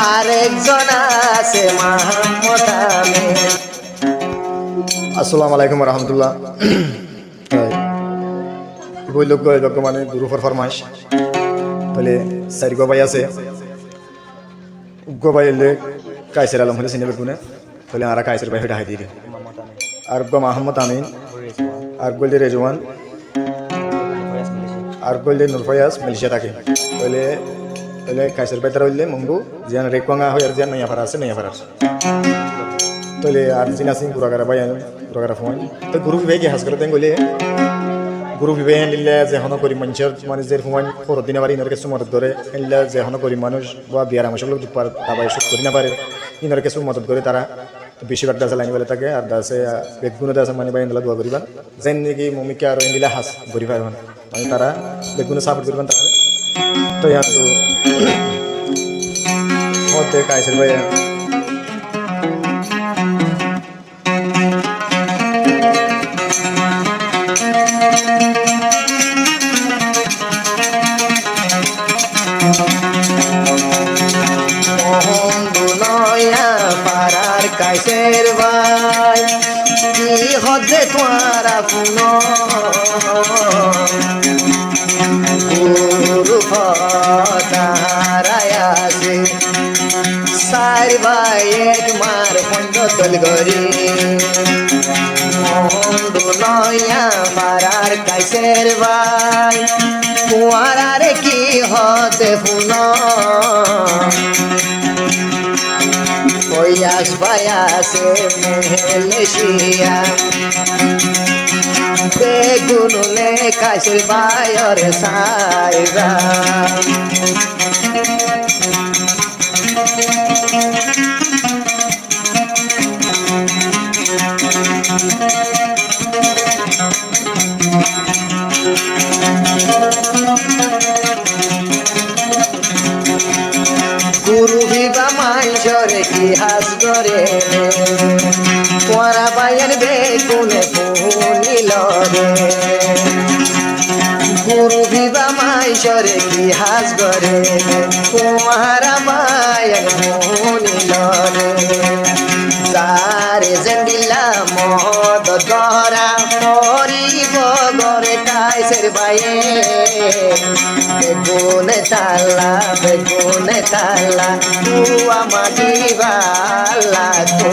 আরেকজন আছে মোহাম্মদ আমিন। আসসালামু আলাইকুম রহমতুল্লাহ। বৈলজ্ঞ যজ্ঞ মানে গুরুফর ফরমাইশ তাহলে চারি গবাই আছে গবাই এলে কাইসের আলম হলে চিনে বেগুনে তাহলে আর কাইসের ভাই হাই দিয়ে আর মাহমুদ আমিন আর বললে রেজওয়ান আর বললে নুরফয়াজ মিলিশিয়া থাকে তাহলে তাহলে কাইসের ভাই তারা হইলে মঙ্গু যেন রেকোয়াঙ্গা হয় আর যেন নয়া ফারা আছে নয়া ফারা আছে তাহলে আর জিনা সিং গুড়াগারা ভাই গুড়াগারা ফোন তো গুরু বিভাগ হাস করে দেন গলে গুরু বিবাহ নিলে যে হন করি মানুষের মানে যে সময় খরচ দিনে পারে ইনার কিছু মদত করে নিলে যে হন করি মানুষ বা বিয়ার আমার সকল দাবাই সুখ করি না পারে ইনার কিছু মদত করে তারা বেশিরভাগ দাসে লাইন বলে থাকে আর দাসে বেগুনে দাসে মানে বাই ইন্দলা দোয়া করিবান যেন নাকি মমিকা আর ইন্দিলা হাস করি পারবেন মানে তারা বেগুনে সাপোর্ট করিবেন তাহলে তো ইয়ার তো হতে কাইসের ভাই কাইসের ভাই কি হদে তোমারা পুনো গুরু ফতারায়াছে সার ভাই এক মার পঞ্চতল গরি নয়া পারার কাইসের ভাই কুয়ারার কি হদে পুনো Oyas bayase Malaysia Begunule kaisel bayor saira Guru viva manjore ki has gore Kwara bayan bekune puni lore Guru viva manjore ki has gore Kwara bayan puni lore Zare zendila mod dora Mori bogore kaiser baye Begune tala tu amadi bala tu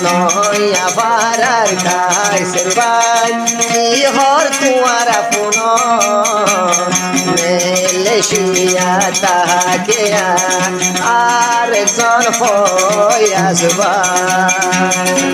Noya varar kaiser bay Ki hor tuara puno Malaysia tahakea Arekson foyas bay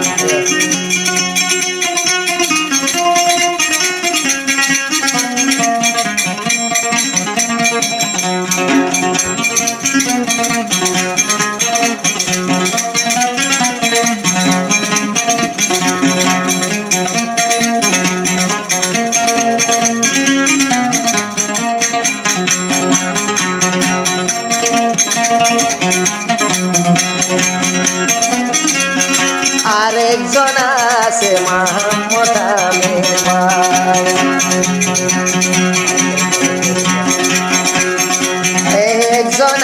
আরেকজন আছে মোহাম্মদ আমিন একজন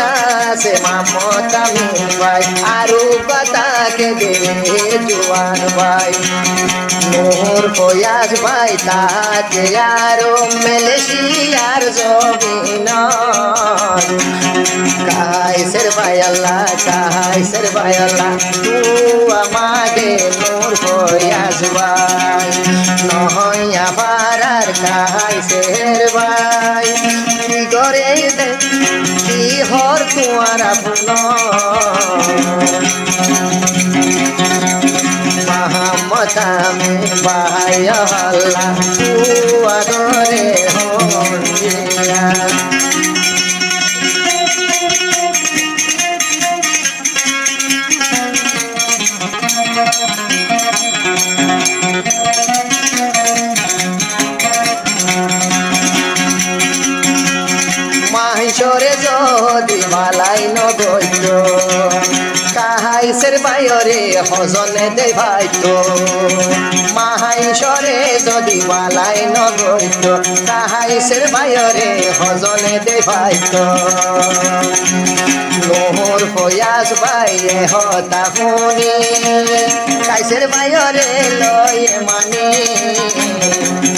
আছে মোহাম্মদ আমিন ভাই আরো কথাকে দে জুয়ান ভাই মোর ফয়াজ ভাই তাকে আরো মালয়েশিয়ার জমিন কাইসের ভাই আল্লাহ তু আমাকে মোর ফয়াজ ভাই নহয়া পারার কাইসের ভাই কি করে দে কি হর কুয়ারা পুন মোহাম্মদ আমিন ভাই আল্লাহ তু আদরে হইয়া মাহিসরে যদি মালাই নগৈত কাহাইসের বাইরে হজনে দে ভাইতো মাহাইসরে যদি মালাই নগৈত কাহাইসের বাইরে হজনে দে ভাইতো ফয়াস বাইয়ে হতা শুনি কাইসের বাইরে লয়ে মানে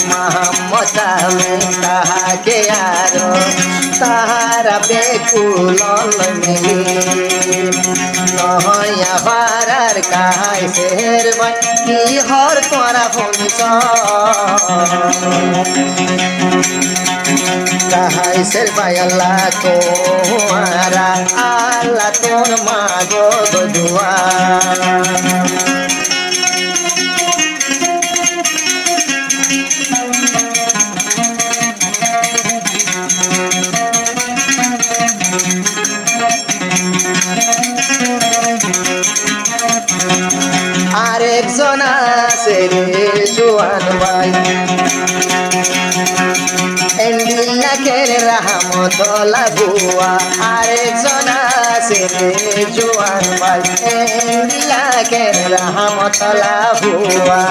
মাহমতামে তাহাকে আর তাহারা বেকুল মিলি নহয়া পারার কাইসের বাই কি হর তোরা শুনছ কাইসের বাই আল্লাহ তোমারা আল্লাহ তোর মাগো দুয়া আরেকজন আছে রে জোয়ান ভাই এন্ডিলাকের রাহমতলা ভুয়া আরেকজন আছে রে জোয়ান ভাই এন্ডিলাকের রাহমতলা ভুয়া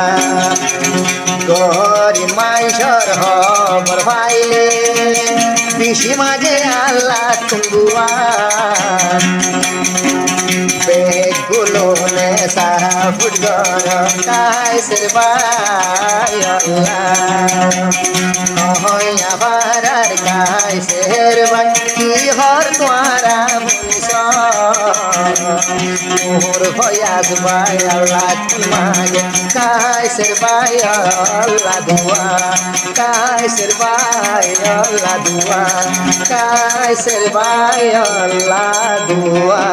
গরি মাইশর হবর ভাইলে বিশি মাঝে আল্লাহ তুঙ্গুয়া বেগুলো নে সারা ফুটগর কাইসের বাই আল্লাহ নহই আবার আর কাইসের বাই কি হর তোরা মুনিস মোর ভয়াস বাই আল্লাহ তোমাকে কাইসের বাই আল্লাহ দুয়া কাইসের বাই আল্লাহ দুয়া কাইসের বাই আল্লাহ দুয়া